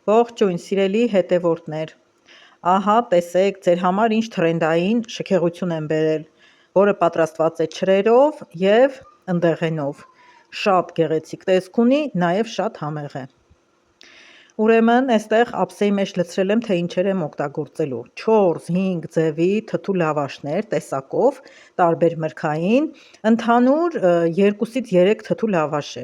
Ողջույն, սիրելի հետևորդներ, ահա տեսեք ձեր համար ինչ թրենդային շքեղություն եմ բերել, որը պատրաստված է չրերով և ընդեղենով, շատ գեղեցիկ տեսք ունի, նաև շատ համեղ է։ Ուրեմն այստեղ ափսեի մեջ լցրել եմ, թե ինչեր եմ օգտագործելու, 4-5 ձևի թթու լավաշներ տեսակով, տարբեր մրգային, ընդհանուր 2-ից 3 թթու լավաշ է։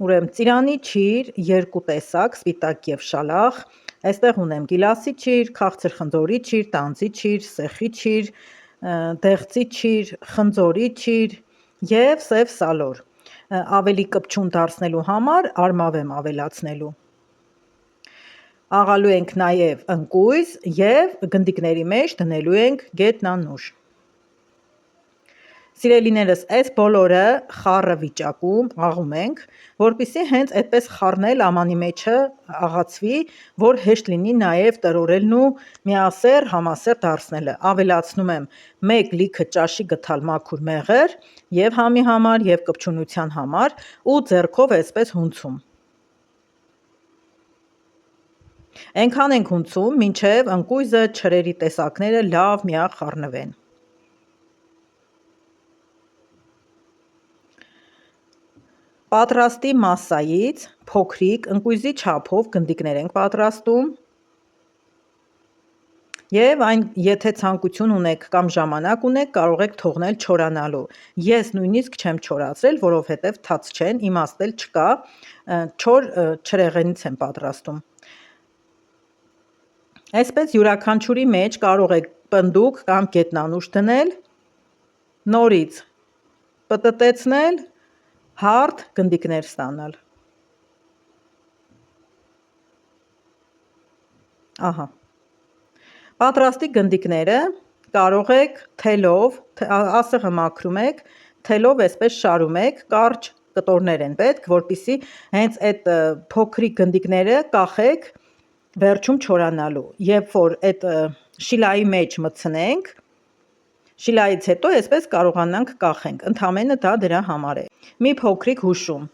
Ուրեմն ծիրանի չիր 2 տեսակ, սպիտակ և շալախ, այստեղ ունեմ գիլասի չիր, քաղցր խնձորի չիր, տանձի չիր, սեխի չիր, դեղցի չիր, խնձորի չիր և սև սալոր, ավելի կպչուն դարձնելու համար արմավ եմ ավելացնելու։ Աղալու ենք նաև ընկույզ և գնդիկների մեջ դնելու ենք գետնանուշ։ Սիրելիներս, այս բոլորը խառը վիճակում աղում ենք, որպեսզի հենց այդպես խառնել ամանի մեջը աղացվի, որ հեշտ լինի նաև տրորելն ու միասեռ համասեռ դարձնելը։ Ավելացնում եմ 1 լիքը ճաշի գդալ մաքուր մեղր և համի համար և կպչունության համար ու ձեռքով այսպես հունցում։ Այնքան ենք հունցում, մինչև ընկույզը, չրերի տեսակները լավ միախառնվեն։ Պատրաստի մասսայից փոքրիկ ընկույզի չափով գնդիկներ ենք պատրաստում և այն, եթե ցանկություն ունեք կամ ժամանակ ունեք, կարող եք թողնել չորանալու։ Ես նույնիսկ չեմ չորացրել, որովհետև թաց չեն, իմաստ էլ չկա, չոր չրեղենից եմ պատրաստում։ Այսպես յուրաքանչյուրի մեջ կարող եք պնդուկ կամ գետնանուշ դնել, նորից պտտեցնել, հարթ գնդիկներ ստանալ։ Ահա։ Պատրաստի գնդիկները կարող եք թելով, ասեղը մաքրում եք, թելով այսպես շարում եք, կարճ կտորներ են պետք, որպեսզի հենց այդ փոքրիկ գնդիկները կախեք վերջում չորանալու, երբ որ այդ շիլայի մեջ մտցնենք, շիլայից հետո այսպես կարողանանք կախենք, ընդամենը դա դրա համար է։ Մի փոքրիկ հուշում,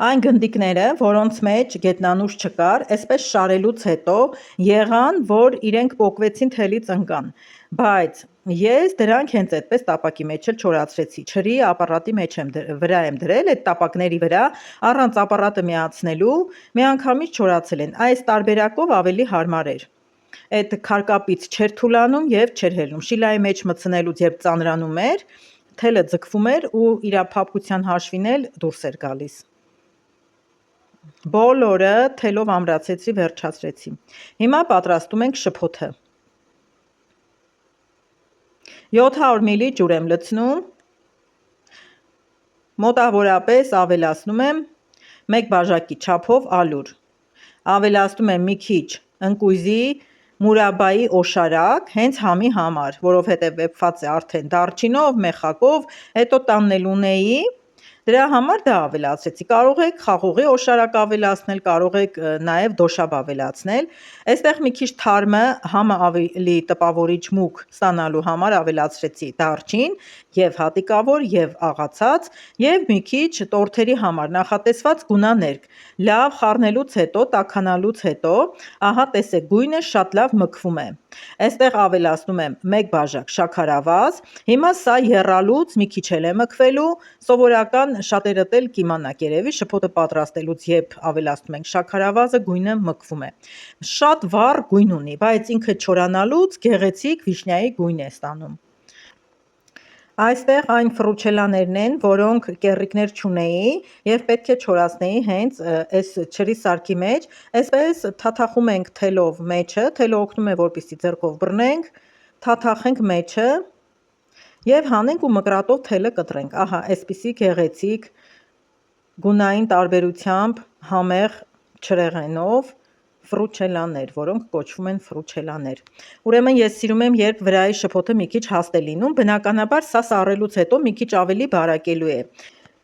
այն գնդիկները, որոնց մեջ գետնանուշ չկար, այսպես շարելուց հետո եղան, որ իրենք պոկվեցին, թելից ընկան, բայց ես դրանք հենց այդպես տապակի մեջ էլ չորացրեցի, չրի ապարատի վրա եմ դրել, այդ տապակների վրա, առանց ապարատը միացնելու, միանգամից չորացել են, այս տարբերակով ավելի հարմար էր։ Այդ քարկապից չէր թուլանում և չէր հելնում, շիլայի մեջ մտցնելուց երբ ծանրանում էր, թելը ձգվում էր ու իր փափկության հաշվին էլ դուրս էր գալիս։ Բոլորը թելով ամրացրեցի, վերջացրեցի։ Հիմա պատրաստում ենք շփոթը։ 700 մլ ջուր եմ լցնում, մոտավորապես ավելացնում եմ 1 բաժակի չափով ալյուր, ավելացնում եմ մի քիչ ընկույզի մուրաբայի օշարակ, հենց համի համար, որովհետև վեփված է արդեն դարչինով, մեխակով, հետո տանն էլ ունեի, դրա համար դա ավելացրեցի, կարող եք խաղողի օշարակ ավելացնել, կարող եք նաև դոշաբ ավելացնել, այստեղ մի քիչ թարմը, համը ավելի տպավորիչ մուկ ստանալու համար ավելացրեցի դարչին և հատիկավոր և աղացած և մի քիչ տորթերի համար նախատեսված գունաներկ, լավ խառնելուց հետո, տաքանալուց հետո, ահա տեսեք գույնը շատ լավ մգվում է, այստեղ ավելացնում եմ 1 բաժակ շաքարավազ, հիմա սա եռալուց մի քիչ էլ է մգվելու, սովորական շատերդ էլ կիմանաք երևի, շփոթը պատրաստելուց երբ ավելացնում ենք շաքարավազը, գույնը մգվում է, շատ վառ գույն ունի, բայց ինքը չորանալուց գեղեցիկ վիշնյայի գույն է ստանում։ Այստեղ այն ֆրուչելաներն են, որոնք կեռիկներ չունեի և պետք է չորացնեի հենց այս չրի սարքի մեջ, այսպես թաթախում ենք թելով մեջը, թելը օգնում է, որպեսզի ձեռքով բռնենք, թաթախենք մեջը և հանենք ու մկրատով թելը կտրենք, ահա այսպիսի գեղեցիկ գունային տարբերությամբ համեղ չրեղենով ֆրուչելաներ, որոնք կոչվում են ֆրուչելաներ։ Ուրեմն ես սիրում եմ, երբ վրայի շփոթը մի քիչ հաստ է լինում, բնականաբար սա սառելուց հետո մի քիչ ավելի բարակելու է։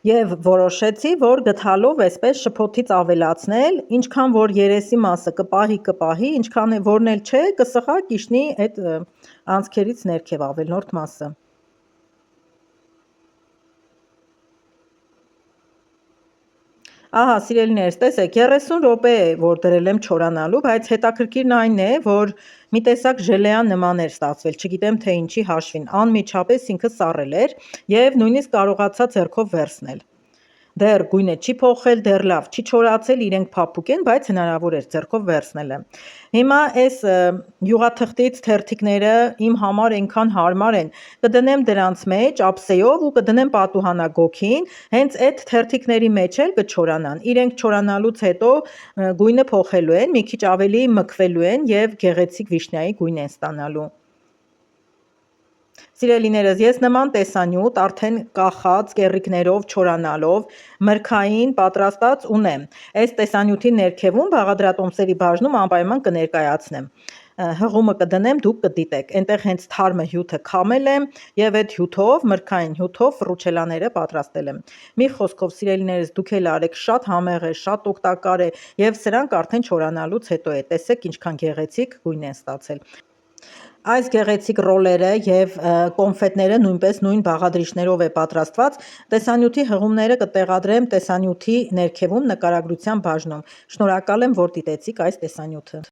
Եվ որոշեցի, որ գդալով այսպես շփոթից ավելացնել, ինչքան որ երեսի մասը կպահի, ինչքան որն էլ չէ, կսխա կիշնի այդ անցքերից ներքև ավելորդ մասը։ Ահա, սիրելիներս, տեսեք, 30 րոպե է, որ դրել եմ չորանալու, բայց հետաքրքիրն այն է, որ մի տեսակ ժելեան նման էր ստացվել, չգիտեմ թե ինչի հաշվին, անմիջապես ինքը սառել էր եւ նույնիսկ կարողացա ձեռքով վերցնել։ Դեռ գույնը չի փոխել, դեռ լավ չի չորացել, իրենք փափուկ են, բայց հնարավոր էր ձեռքով վերցնելը։ Հիմա այս յուղաթղթից թերթիկները իմ համար այնքան հարմար են, կդնեմ դրանց մեջ ափսեով ու կդնեմ պատուհանագոգին, հենց այդ թերթիկների մեջ էլ կչորանան։ Իրենք չորանալուց հետո գույնը փոխելու են, մի քիչ ավելի մքվելու են եւ գեղեցիկ վիշնյայի գույն են ստանալու։ Սիրելիներս, ես նման տեսանյութ արդեն կախած կեռիկներով չորանալով մրգային պատրաստած ունեմ։ Այս տեսանյութի ներքևում բաղադրատոմսերի բաժնում անպայման կներկայացնեմ։ Հղումը կդնեմ, դուք կդիտեք, այնտեղ հենց թարմը հյութը քամել եմ եւ այդ հյութով, մրգային հյութով ֆռուչելաները պատրաստել եմ։ Մի խոսքով, սիրելիներս, դուք էլ արեք, շատ համեղ է, շատ օգտակար է եւ սրանք արդեն չորանալուց հետո է։ Տեսեք ինչքան գեղեցիկ գույն են ստացել։ Այս գեղեցիկ ռոլերը եւ կոնֆետները նույնպես նույն բաղադրիչներով է պատրաստված։ Տեսանյութի հղումները կտեղադրեմ տեսանյութի ներքևում նկարագրության բաժնում։ Շնորհակալ եմ, որ դիտեցիք այս տեսանյութը։